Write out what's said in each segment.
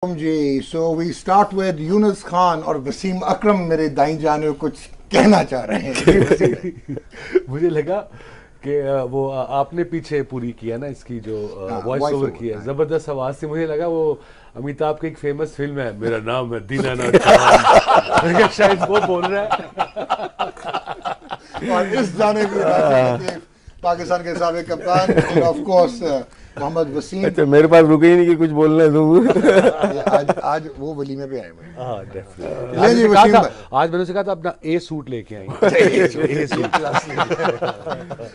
Ji, so we start with Yunus Khan और वसीम अकरम मेरे दाई जाने कुछ कहना चाह रहे हैं। मुझे लगा कि वो आपने पीछे पूरी किया ना इसकी जो वॉइस ओवर की है, जबरदस्त आवाज से। मुझे लगा वो अमिताभ की एक फेमस फिल्म है मेरा नाम है दीनानाथ चौहान, शायद वो बोल रहा है। और इस जाने की पाकिस्तान के साबिक कप्तान ऑफ कोर्स मोहम्मद वसीम। अच्छा, मेरे पास रुके ही नहीं कि कुछ बोलना है आज आज वो वलीमे पे आए हैं। हाँ, डेफिनेटली। आज मैंने कहा था अपना ए सूट लेके आएंगे।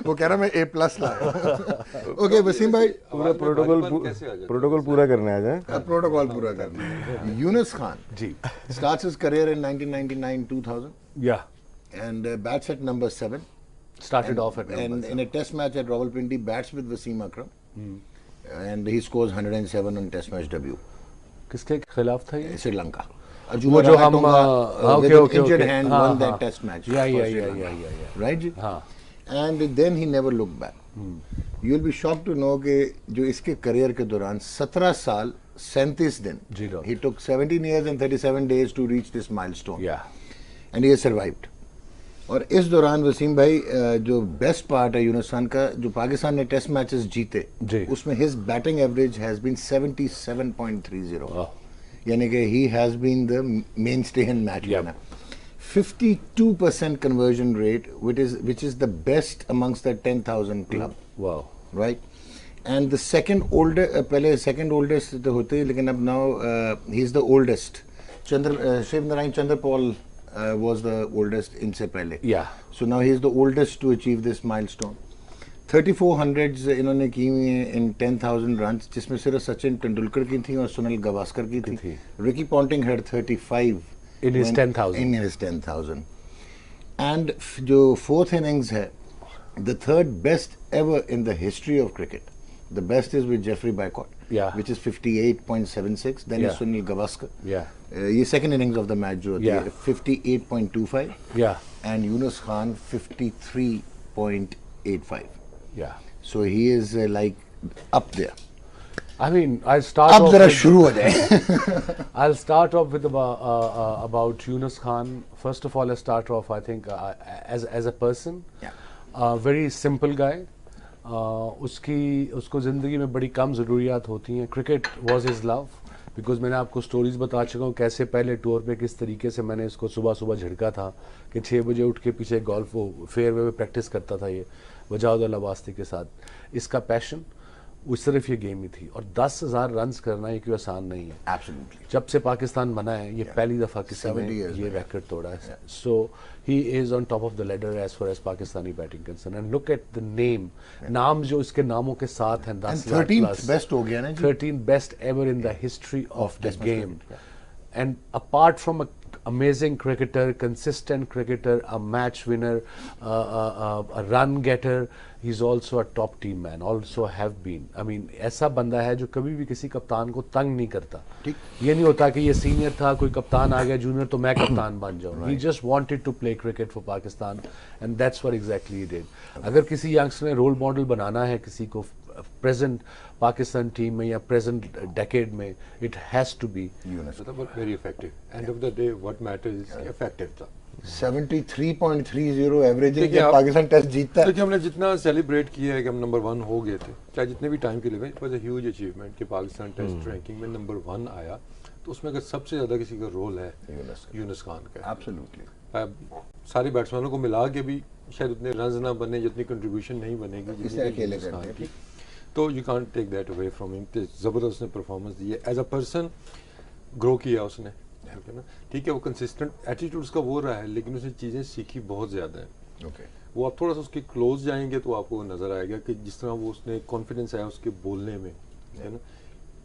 वो कह रहा मैं ए प्लस लाया। ओके वसीम भाई, पूरा प्रोटोकॉल पूरा करना है। प्रोटोकॉल पूरा करना है। यूनुस खान जी starts his career in 1999-2000 या and bats at number 7. started off at And in a test match at Rawalpindi, bats with Wasim Akram, and he scores 107 on test match debut. किसके खिलाफ था ये? Sri Lanka. वो जो हम with injured hand won that test match. या Right ji? हाँ. And then he never looked back. You'll be shocked to know कि जो इसके करियर के दौरान 17 साल 37 दिन, he took 17 years and 37 days to reach this milestone. Yeah. And he has survived. और इस दौरान वसीम भाई जो बेस्ट पार्ट है यूनुस खान का, जो पाकिस्तान ने टेस्ट मैचेस जीते उसमें his batting average has been 77.30, यानी कि he has been the mainstay in match winner. 52% conversion rate, which is the best amongst the 10,000 club. Wow. Right? And the second पहले second oldest तो होते हैं, लेकिन अब now he is the oldest. Shiv Narayan Chandrapal was the oldest इनसे पहले. Yeah. So now he is the oldest to achieve this milestone. 3400s इन्होंने की हुई हैं in 10,000 runs, जिसमें सिर्फ सचिन तेंदुलकर की थी और सुनील गावस्कर की थी. Ricky Ponting had 35 in his 10,000. In his 10,000. And जो fourth innings है, the third best ever in the history of cricket. The best is with Jeffrey Bacot, which is 58.76. Then is Sunil Gavaskar. ये second innings of the match जो होती है 58.25. And Yunus Khan 53.85. So he is like up there. I mean, I'll start अब off जरा with, शुरू हो जाए. I'll start off with about Yunus Khan. First of all, I'll start off, I think, as a person. Very simple guy. उसको ज़िंदगी में बड़ी कम ज़रूरियात होती हैं. Cricket was his love, because मैंने आपको स्टोरीज बता चुका हूँ कैसे पहले टूर पे किस तरीके से मैंने इसको सुबह सुबह झिड़का था कि 6 बजे उठ के पीछे गोल्फ फेयरवे में प्रैक्टिस करता था ये वजाउद्दौला वास्ती के साथ. इसका पैशन वो सिर्फ ये गेम ही थी. और 10,000 रन्स करना ये कोई आसान नहीं है. Absolutely. जब से पाकिस्तान बना है ये पहली दफ़ा किसी ने ये रिकॉर्ड तोड़ा है. So he is on top of the ladder as far as Pakistani batting concern. And look at the name, नाम जो इसके नामों के साथ हैं 10 लाख प्लस. बेस्ट हो गया ना जी. 13 best ever in the history of the game. And apart from amazing cricketer, consistent cricketer, a match winner, a run getter, he's also a top team man, also have been. I mean, ऐसा बंदा है जो कभी भी किसी कप्तान को तंग नहीं करता. ये नहीं होता कि ये सीनियर था, कोई कप्तान आ गया जूनियर तो मैं कप्तान बन जाऊँ. He just wanted to play cricket for Pakistan and that's what exactly he did. अगर किसी यंगस्टर ने रोल मॉडल बनाना है किसी को प्रेजेंट पाकिस्तान टीम में या प्रेजेंट डेकेड में, it has to be Younis. Very effective. End of the day what matters is effective था. 73.30 एवरेज है पाकिस्तान टेस्ट जीतता है. देखिए हमने जितना सेलिब्रेट किया है कि हम नंबर 1 हो गए थे, चाहे जितने भी टाइम के लिए, it was a huge achievement कि पाकिस्तान टेस्ट रैंकिंग में नंबर 1 आया. तो उसमें अगर सबसे ज्यादा किसी का रोल है यूनुस खान का. एब्सोल्युटली. सारे बैट्समैनों को मिला के भी शायद उतने रन ना बने जितनी कंट्रीब्यूशन नहीं बनेगी जितने अकेले करते हैं. तो you can't take that away from him. जबरदस्त ने परफॉर्मेंस दी है. एज अ पर्सन ग्रो किया उसने, है ना. ठीक है, वो कंसिस्टेंट एटीट्यूड उसका वो रहा है, लेकिन उसने चीज़ें सीखी बहुत ज़्यादा है. वो आप थोड़ा सा उसके क्लोज जाएंगे तो आपको नज़र आएगा कि जिस तरह वो उसने कॉन्फिडेंस आया उसके बोलने में, है ना.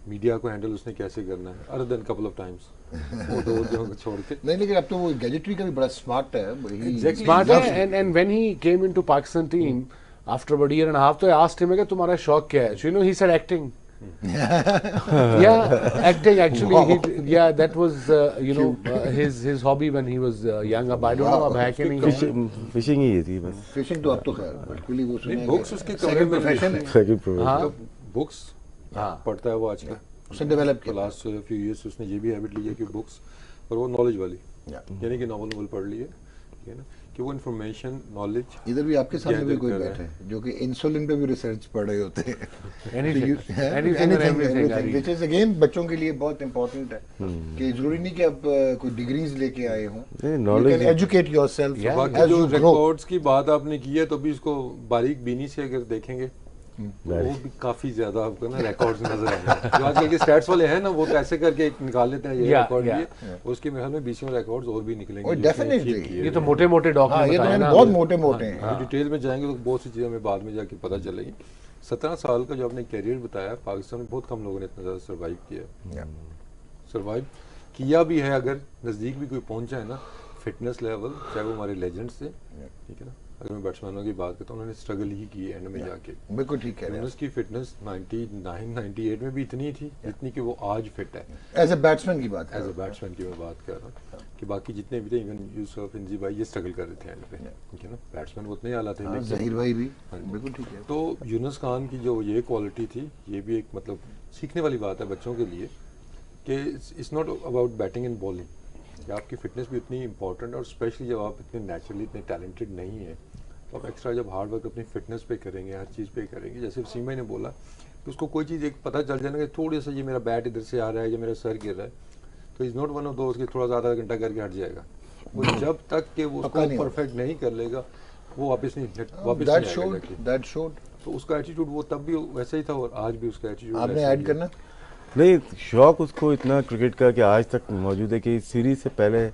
मीडिया को हैंडल उसने कैसे करना है, other than couple of times वो दो छोड़ के. नहीं, लेकिन अब तो वो गैजेटरी का भी बड़ा स्मार्ट है. स्मार्ट है. And when he came into Pakistan team after about a year and a half, तो I asked him, तुम्हारा शौक क्या है? So, you know, he said acting. Yeah, acting actually. Wow. That was his hobby when he was young. अब I don't know अब है कि नहीं. फिशिंग ही थी बस. फिशिंग तो अब तो खैर बिल्कुल ही वो सुना है. बुक्स उसके कमरे में प्रोफेशन है. बुक्स पढ़ता है वो आजकल. उसने डेवलप किया लास्ट फ्यू ईयर्स उसने ये भी हैबिट ली है कि बुक्स, और वो नॉलेज वाली, यानी कि नॉवल पढ़ लिए, ठीक है ना, कि वो इन्फॉर्मेशन नॉलेज। इधर भी आपके सामने भी कोई बैठे हैं जो कि इंसुलिन पे भी रिसर्च पढ़ रहे होते हैं, एनीथिंग व्हिच इज अगेन बच्चों के लिए बहुत इंपॉर्टेंट है कि जरूरी नहीं कि आप कोई डिग्रीज लेके आए हों, यू कैन एजुकेट योरसेल्फ। बाकी जो रिकॉर्ड्स की बात आपने की है, तो भी इसको बारीक बीनी से अगर देखेंगे वो भी काफी ज्यादा आपको ना रिकॉर्ड्स नजर आएंगे। जो आजकल के स्टैट्स वाले हैं ना, वो कैसे करके निकाल लेते हैं ये रिकॉर्ड ये, उसके मेरे ख्याल में 20 रिकॉर्ड्स और भी निकलेंगे। डेफिनेटली ये तो मोटे-मोटे डॉक्यूमेंट ये तो बहुत मोटे-मोटे हैं। डिटेल में जाएंगे तो बहुत सी चीजें हमें बाद में जाके पता चलेगी। 17 साल का जो आपने कैरियर बताया, पाकिस्तान में बहुत कम लोगों ने इतना ज्यादा सर्वाइव किया, सर्वाइव किया भी है। अगर नजदीक भी कोई पहुंचा है ना फिटनेस लेवल, चाहे वो हमारे लेजेंड्स थे, ठीक है ना, अगर मैं बैट्समैनों की बात करता हूँ, उन्होंने स्ट्रगल ही की एंड में जाके। बिल्कुल ठीक कह रहे हैं। उसकी फिटनेस 99-98 में भी इतनी थी जितनी कि वो आज फिट है। एज ए बैट्समैन की बात, एज ए बैट्समैन की मैं बात कर रहा हूँ कि बाकी जितने भी थे, इवन यूसुफ, इंजी भाई, ये स्ट्रगल कर रहे थे एंड पे, ठीक है ना, बैट्समैन वो उतने आला थे। ज़हीर भाई भी बिल्कुल ठीक है। तो यूनुस खान की जो ये क्वालिटी थी, ये भी एक मतलब सीखने वाली बात है बच्चों के लिए कि it's not about batting and bowling, कि आपकी फिटनेस भी उतनी इंपॉर्टेंट है, और स्पेशली जब आप इतने नेचुरली इतने टैलेंटेड नहीं है, तो आप एक्स्ट्रा जब हार्ड वर्क अपनी फिटनेस पे करेंगे, हर चीज़ पे करेंगे। जैसे वसीम भाई ने बोला कि उसको कोई चीज़ एक पता चल जाना कि थोड़ी सा ये मेरा बैट इधर से आ रहा है या मेरा सर गिर रहा है, तो इज़ नॉट वन ऑफ दोस्त कि थोड़ा सा आधा घंटा करके हट जाएगा। वो जब तक कि वो उसको परफेक्ट नहीं कर लेगा, वो वापस नहीं आएगा। That showed. तो उसका एटीट्यूड वो तब भी वैसे ही था और आज भी उसका एटीट्यूड। आपने ऐड करना? नहीं, शौक उसको इतना क्रिकेट का कि आज तक मौजूद है कि सीरीज से पहले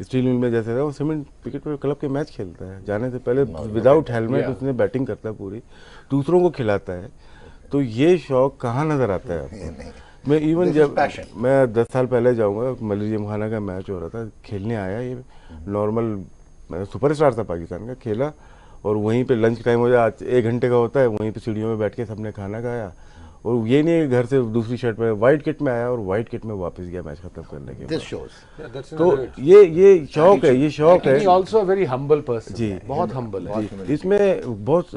स्टील मिल में जैसे था, वो सीमेंट क्रिकेट पर क्लब के मैच खेलता है, जाने से पहले विदाउट हेलमेट उसने बैटिंग करता है पूरी, दूसरों को खिलाता है। तो ये शौक कहाँ नजर आता है आपको? मैं इवन जब मैं 10 साल पहले जाऊंगा, मलिक खाना का मैच हो रहा था, खेलने आया, ये नॉर्मल सुपरस्टार था पाकिस्तान का, खेला और वहीं पे लंच टाइम हो जाए, 1 घंटे का होता है, वहीं पे सीढ़ियों में बैठ के सबने खाना खाया, और ये नहीं घर से दूसरी शर्ट में वाइट किट में आया और वाइट किट में वापस गया मैच खत्म करने के बाद। तो ये शौक है, ये शौक है। ऑल्सो वेरी हम्बल पर्सन जी, बहुत हम्बल है। इसमें बहुत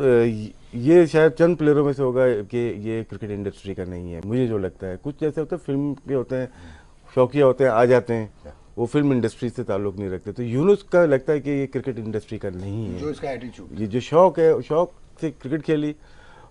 ये शायद चंद प्लेयरों में से होगा कि ये क्रिकेट इंडस्ट्री का नहीं है, मुझे जो लगता है। कुछ जैसे होते हैं फिल्म के होते हैं, शौकिया होते हैं, आ जाते हैं, वो फिल्म इंडस्ट्री से ताल्लुक नहीं रखते। तो यूनुस का लगता है कि ये क्रिकेट इंडस्ट्री का नहीं है, जो इसका एटीट्यूड, ये जो शौक है, शौक से क्रिकेट खेली,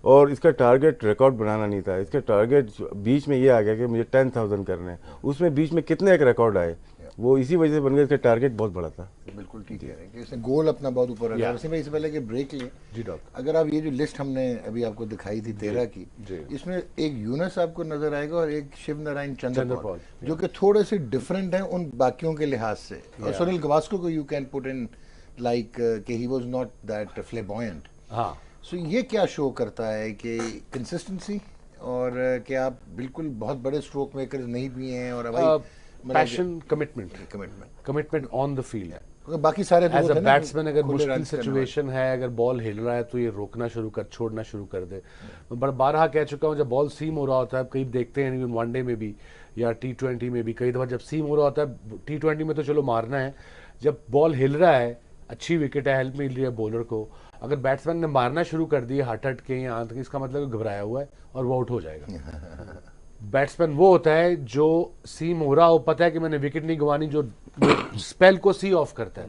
और इसका टारगेट रिकॉर्ड बनाना नहीं था। इसका टारगेट बीच में ये आ गया कि मुझे 10,000 करने हैं, उसमें बीच में कितने एक रिकॉर्ड आए, वो इसी वजह से बन गया। इसका टारगेट बहुत बड़ा था। बिल्कुल ठीक है कि इसने गोल अपना बहुत ऊपर रखा है। वैसे इससे पहले कि ब्रेक लें जी डॉक्टर, अगर आप ये जो लिस्ट हमने अभी आपको दिखाई थी 13 की, इसमें एक यूनुस आपको नजर आएगा और एक शिव नारायण चंद्रपॉल, जो कि थोड़े से डिफरेंट हैं उन बाकियों के लिहाज से। और सुनील गावस्कर को you can put in like कि ही वाज नॉट दैट फ्लेबॉयंट। हाँ, सो ये क्या शो करता है कि कंसिस्टेंसी, और कि आप बिल्कुल बहुत बड़े स्ट्रोक मेकर्स नहीं भी हैं, और passion, commitment on the field. बाकी सारे एज अ बैट्समैन अगर मुश्किल सिचुएशन है, अगर बॉल हिल रहा है, तो ये रोकना शुरू कर, छोड़ना शुरू कर दे। मैं बारहा कह चुका हूँ, जब बॉल सीम हो रहा होता है, कई देखते हैं वनडे में भी या T20 में भी, कई दफा जब सीम हो रहा होता है, T20 में तो चलो मारना है, जब बॉल हिल रहा है, अच्छी विकेट है, हेल्प मिल रही है बॉलर को, अगर बैट्समैन ने मारना शुरू कर दिया हट के यहाँ तक, इसका मतलब घबराया हुआ है और वो आउट हो जाएगा। बैट्समैन वो होता है जो सीम हो रहा हो, पता है कि मैंने विकेट नहीं गंवानी, जो स्पेल को सी ऑफ करता है।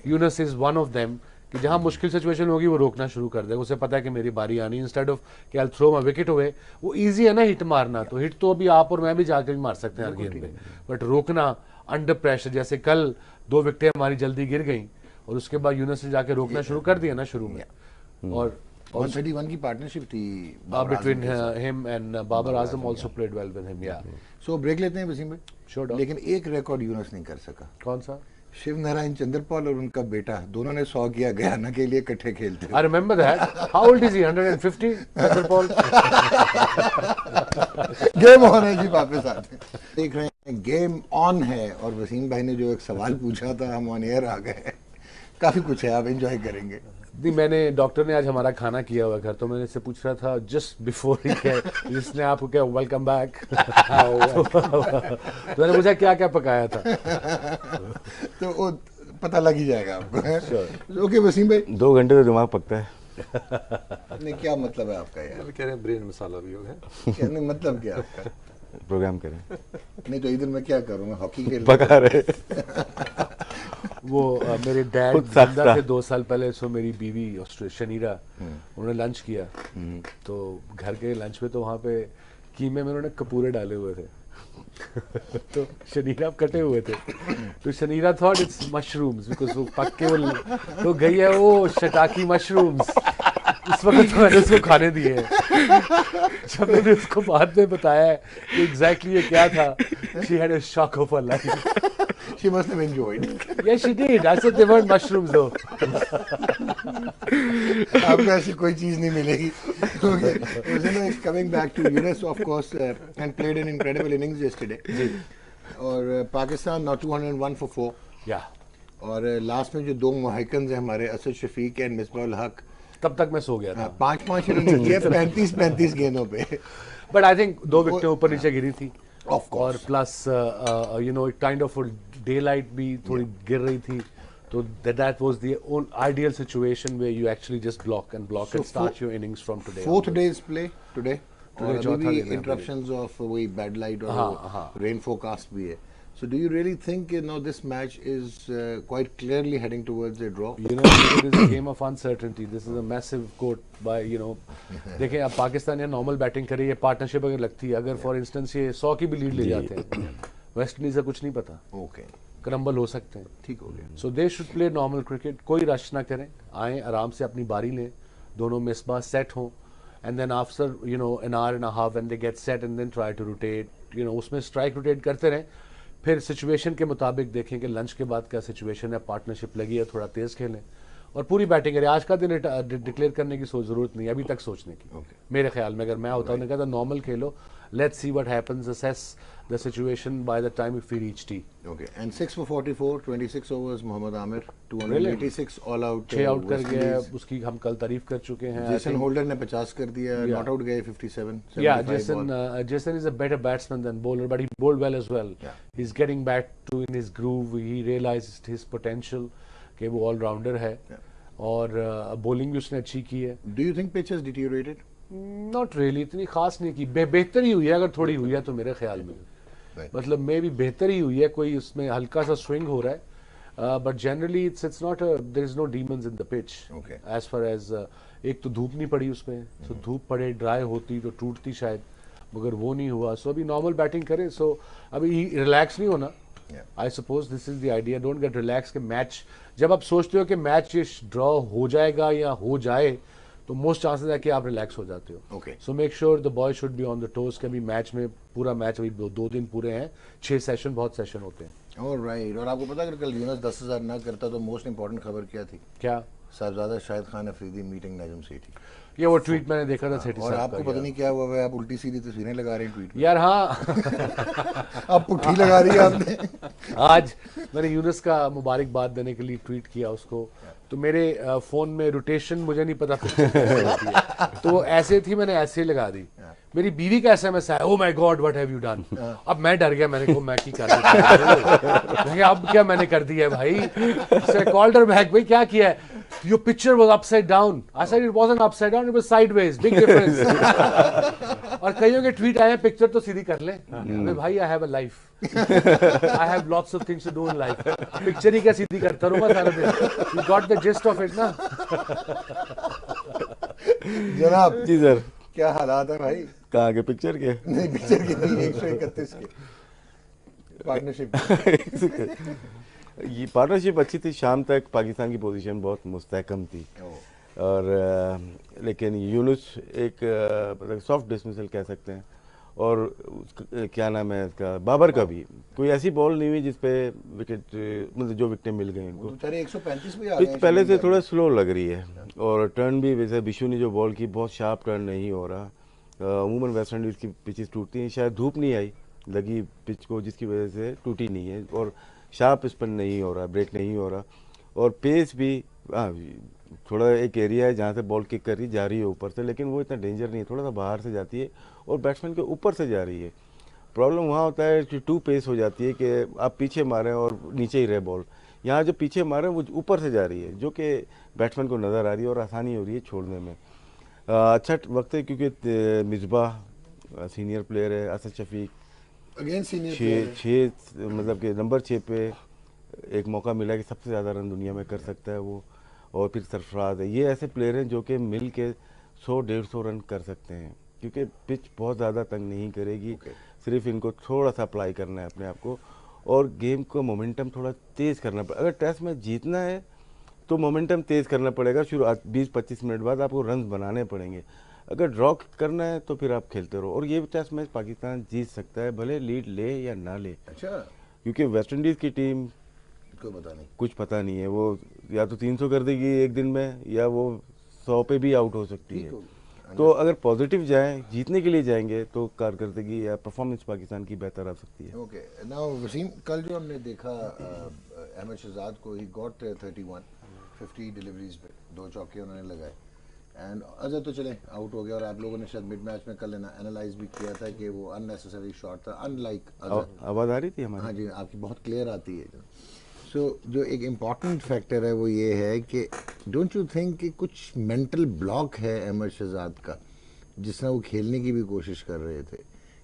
Yunus is one of them कि जहां मुश्किल सिचुएशन होगी वो रोकना शुरू कर देगा, उसे पता है कि मेरी बारी आनी, इंस्टेड ऑफ कि I throw my wicket away. वो इजी है ना हिट मारना, तो हिट तो अभी आप और मैं भी जाकर भी मार सकते हैं हर गेंद पे, बट रोकना अंडर प्रेशर, जैसे कल 2 विकेटें हमारी जल्दी गिर गई और उसके बाद यूनुस ने जाके रोकना शुरू कर दिया ना शुरू में। और 131 की पार्टनरशिप थी between him and Babar Azam also played well with him, yeah. So break लेते हैं वसीम भाई। Sure, dog. लेकिन एक रिकॉर्ड यूनुस नहीं कर सका। कौन सा? शिव नारायण चंद्रपाल और उनका बेटा, दोनों ने 100 किया गयाना के लिए इकट्ठे खेलते। I remember that. How old is he? 150? Chandrapal? Game on है जी, वापस आते हैं। देख रहे हैं गेम ऑन है, और वसीम भाई ने जो एक सवाल पूछा था, हम ऑन एयर आ गए। काफी कुछ है, आप एंजॉय करेंगे। नहीं, मैंने डॉक्टर ने आज हमारा खाना किया हुआ घर, तो मैंने इससे पूछ रहा था जस्ट बिफोर ही जिसने आपको क्या वेलकम बैक तो मैंने पूछा क्या क्या पकाया था, तो वो पता लग ही जाएगा आपको। ओके वसीम भाई, 2 घंटे तो दिमाग पकता है। नहीं, क्या मतलब है आपका यार? कह रहे हैं ब्रेन मसाला भी हो गया। क्या नहीं मतलब क्या आपका? प्रोग्राम करें। नहीं तो ईद मैं क्या करूँगा, हॉकी खेल पका रहे वो मेरे डैड खुद साख्ता। जिंदा थे 2 साल पहले, सो मेरी बीवी शनीरा उन्होंने लंच किया, तो घर के लंच में तो वहाँ पे कीमे में उन्होंने कपूरे डाले हुए थे तो शनीरा कटे हुए थे, तो शनीरा थॉट इट्स मशरूम्स बिकॉज वो पक के वो तो गई है वो शटाकी मशरूम्स, उस वक्त तो मैंने उसको खाने दिए हैं। जब मैंने उसको बाद में बताया कि एग्जैक्टली ये क्या था, she had a shock of her life. She must have enjoyed. Yes, she did. I said they weren't mushrooms though. आपको ऐसी कोई चीज नहीं मिलेगी। Okay. Uzino is coming back to Yunus, of course, and played an incredible innings yesterday. और Pakistan now 201 for 4. Yeah. और last में जो दो मोहिकन्स हैं हमारे, असद शफीक एंड मिसबाहुल हक, तब तक मैं सो गया था। 5-5 इन्होंने किए 35 गेंदों पे। बट आई थिंक 2 विकेटें ऊपर नीचे गिरी थी, Of course. और plus you know kind of daylight भी थोड़ी गिर रही थी, तो that was the ideal situation where you actually just block and start your innings from today. Fourth day's play today, और अभी चौथा भी दिन है इंटरप्शंस ऑफ वही बैड लाइट और रेन फोरकास्ट भी है। So do you really think this match is quite clearly heading towards a draw? You know, it is a game of uncertainty. This is a massive quote by देखिए अब पाकिस्तान या normal batting करे, ये partnership अगर लगती है, अगर for instance ये 100 की भी लीड ले जाते हैं, वेस्ट इंडीज का कुछ नहीं पता, Okay, क्रम्बल हो सकते हैं। ठीक हो गया। So they should play normal cricket, कोई रश ना करें, आए आराम से अपनी बारी लें, दोनों मिसबाह सेट हों, and then after an hour and a half when they get set and then try to rotate, उसमें स्ट्राइक रोटेट करते रहें, फिर सिचुएशन के मुताबिक देखें कि लंच के बाद क्या सिचुएशन है, पार्टनरशिप लगी है, थोड़ा तेज़ खेलें और पूरी बैटिंग करें। आज का दिन डिक्लेयर करने की ज़रूरत नहीं है अभी तक सोचने की। मेरे ख्याल में अगर मैं होता उन्होंने कहा था नॉर्मल खेलो, let's see what happens, assess the situation by the time if we reach tea. Okay, and 6 for 44, 26 overs, Mohammad Amir 286 all out, 6 out कर गया, उसकी हम कल तारीफ कर चुके हैं। जेसन होल्डर ने 50 कर दिया, नॉट आउट गए 57, Yeah, 75 Jason is a better batsman than bowler, but he bowled well as well. Yeah. He's getting back to in his groove. He realized his potential कि वो all rounder है, और bowling भी उसने अच्छी की है। Do you think pitch has deteriorated? Not really, इतनी खास नहीं की, बेहतर ही हुई है, अगर थोड़ी हुई है तो मेरे ख्याल में मतलब मे भी बेहतर ही हुई है, कोई उसमें हल्का सा स्विंग हो रहा है, but generally it's not, there is no demons in the pitch as far as, एक तो धूप नहीं पड़ी उसमें, सो धूप पड़े ड्राई होती तो टूटती शायद, मगर वो नहीं हुआ, सो अभी नॉर्मल बैटिंग करे, सो अभी रिलैक्स नहीं होना। I suppose this is the idea, don't get relax के मैच, जब आप सोचते हो कि मैच ड्रॉ हो जाएगा या हो जाए तो मोस्ट चांसेस है कि आप रिलैक्स हो जाते हो। So make sure the boy should be on the toes के अभी मैच में, पूरा मैच अभी 2 दिन पूरे हैं, 6 सेशन, बहुत सेशन होते हैं। ऑलराइट, और आपको पता अगर कल यूनुस 10,000 ना करता तो मोस्ट इंपॉर्टेंट खबर क्या थी? क्या? साहबजादा शाहिद खान अफरीदी मीटिंग नजम सेठी। ये वो ट्वीट मैंने देखा था सेठी और साहब आपको का, पता नहीं क्या हुआ है, आप उल्टी सीधी तस्वीरें लगा रहे हैं ट्वीट में यार। हाँ अब पुट्ठी लगा रही है आपने। आज मैंने यूनुस का मुबारकबाद देने के लिए ट्वीट किया उसको, तो मेरे फोन में रोटेशन मुझे नहीं पता तो ऐसे थी, मैंने ऐसे ही लगा दी। मेरी बीवी का एसएमएस आया, oh my God what have you done. अब मैं डर गया, मैंने कहा मैं की कर दिया, अब क्या मैंने कर दिया है भाई। कॉल्ड हर बैक, भाई क्या किया है? Your picture was upside down. I said it wasn't upside down, it was sideways. Big difference. और कईयों के ट्वीट आए, पिक्चर तो सीधी कर ले। अबे भाई, I have a life. I have lots of things to do in life. Picture ही क्या सीधी करता रहूंगा सारा दिन। You got the gist of it ना? जनाब जी सर, क्या हालात है भाई? कहाँ के पिक्चर के? नहीं, पिक्चर की नहीं, 131 के पार्टनरशिप। ये पार्टनरशिप अच्छी थी, शाम तक पाकिस्तान की पोजीशन बहुत मुस्तहकम थी, और लेकिन यूनुस एक मतलब सॉफ्ट डिसमिसल कह सकते हैं, और क्या नाम है इसका, बाबर का भी कोई ऐसी बॉल नहीं हुई जिसपे विकेट, मतलब जो विकेटें मिल गई उनको। 135 भी आ पिच गए पहले से थोड़ा स्लो लग रही है, और टर्न भी वैसे बिशु ने जो बॉल की बहुत शार्प टर्न नहीं हो रहा। अमूमन वेस्ट इंडीज़ की पिचेस टूटती हैं, शायद धूप नहीं आई लगी पिच को जिसकी वजह से टूटी नहीं है, और शार्प स्पिन नहीं हो रहा, ब्रेक नहीं हो रहा, और पेस भी थोड़ा एक एरिया है जहाँ से बॉल किक कर रही जा रही है ऊपर से, लेकिन वो इतना डेंजर नहीं है, थोड़ा सा बाहर से जाती है और बैट्समैन के ऊपर से जा रही है। प्रॉब्लम वहाँ होता है कि टू पेस हो जाती है कि आप पीछे मारें और नीचे ही रहे बॉल, यहाँ जो पीछे मारें वो ऊपर से जा रही है, जो कि बैट्समैन को नज़र आ रही है और आसानी हो रही है छोड़ने में। अच्छा वक्त है क्योंकि मिसबाह सीनियर प्लेयर है, असद शफीक अगेन सीनियर छः मतलब कि नंबर 6 पे एक मौका मिला कि सबसे ज़्यादा रन दुनिया में कर सकता है वो, और फिर सरफराज है। ये ऐसे प्लेयर हैं जो कि मिल के 100-150 रन कर सकते हैं, क्योंकि पिच बहुत ज़्यादा तंग नहीं करेगी। सिर्फ इनको थोड़ा सा अप्लाई करना है अपने आप को, और गेम को मोमेंटम थोड़ा तेज़ करना पड़ेगा। अगर टेस्ट मैच जीतना है तो मोमेंटम तेज़ करना पड़ेगा, शुरू 20-25 मिनट बाद आपको रन बनाने पड़ेंगे। अगर ड्रॉ करना है तो फिर आप खेलते रहो, और ये टेस्ट मैच पाकिस्तान जीत सकता है, भले लीड ले या ना ले। अच्छा, क्योंकि वेस्ट इंडीज़ की टीम कुछ पता नहीं है, वो या तो 300 कर देगी एक दिन में, या वो 100 पे भी आउट हो सकती है। तो अगर पॉजिटिव जाएं, जीतने के लिए जाएंगे, तो कारकर्दगी या परफॉर्मेंस पाकिस्तान की बेहतर आ सकती है। ओके, नाउ वसीम, कल जो हमने देखा अहमद शहजाद को, ही गॉट 31 50 डिलीवरीज पे 2 चौके उन्होंने लगाए, एंड अजहर तो चले आउट हो गया, और आप लोगों ने शायद मिड मैच में कल एनालाइज भी किया था कि वो अननेसेसरी शॉट था, अनलाइक अजहर। आवाज़ आ रही थी हमारी? हाँ जी, आपकी बहुत क्लियर आती है। सो जो एक इम्पॉर्टेंट फैक्टर है वो ये है कि डोंट यू थिंक कि कुछ मेंटल ब्लॉक है अहमद शहजाद का, जिस तरह वो खेलने की भी कोशिश कर रहे थे,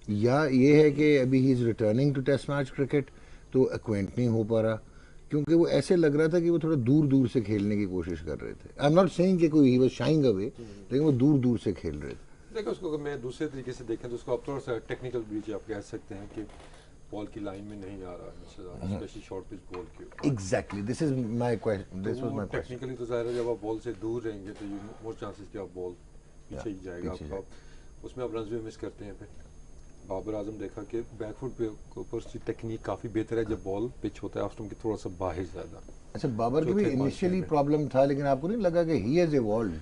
या ये है कि अभी he is returning to test match cricket तो एक्वेंट नहीं हो पा रहा, क्योंकि वो ऐसे लग रहा था कि वो थोड़ा दूर दूर से खेलने की कोशिश कर रहे थे। आई एम नॉट सेइंग कि कोई ही वाज शाइंग अवे, लेकिन वो दूर दूर से खेल रहे थे। देखो, उसको अगर मैं दूसरे तरीके से देखें तो उसको आप थोड़ा सा टेक्निकल ब्रीच आप कह सकते हैं कि बॉल की लाइन में नहीं आ रहा है, स्पेशली शॉर्ट पिच बॉल के। Exactly, this is my question, this was my question. Technically तो ज़ाहिर है जब आप बॉल से दूर रहेंगे तो मोर चांसेस कि आप बॉल पीछे ही जाएगा आपका, उसमें आप रन्स भी मिस करते हैं। फिर बाबर आजम देखा कि बैकफुट पे ऊपर उसकी टेक्निक काफ़ी बेहतर है जब बॉल पिच होता है ऑफ स्टंप के थोड़ा सा बाहर ज़्यादा। अच्छा, बाबर की भी इनिशियली प्रॉब्लम था, लेकिन आपको नहीं लगा कि ही हैज इवॉल्व्ड?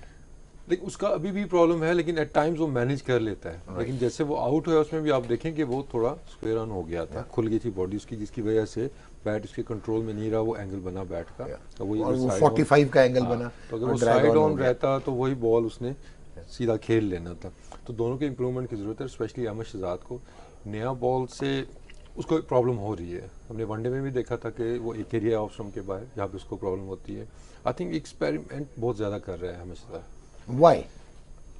लेकिन उसका अभी भी प्रॉब्लम है, लेकिन एट टाइम्स वो मैनेज कर लेता है। लेकिन जैसे वो आउट हुआ उसमें भी आप देखें कि वो थोड़ा स्क्वायर ऑन हो गया था, खुल गई थी बॉडी उसकी, जिसकी वजह से बैट उसके कंट्रोल में नहीं रहा, वो एंगल बना बैट का, तो वही और वो 45 का एंगल बना। तो अगर वो साइड ऑन रहता तो वही बॉल उसने सीधा खेल लेना था। तो दोनों के इंप्रूवमेंट की ज़रूरत है, स्पेशली अहमद शहजाद को। नया बॉल से उसको एक प्रॉब्लम हो रही है, हमने वनडे में भी देखा था कि वो एक एरिया ऑफ स्टंप के बाहर जहाँ पे उसको प्रॉब्लम होती है। आई थिंक एक्सपेरिमेंट बहुत ज़्यादा कर रहा है Ahmed Shehzad. Why?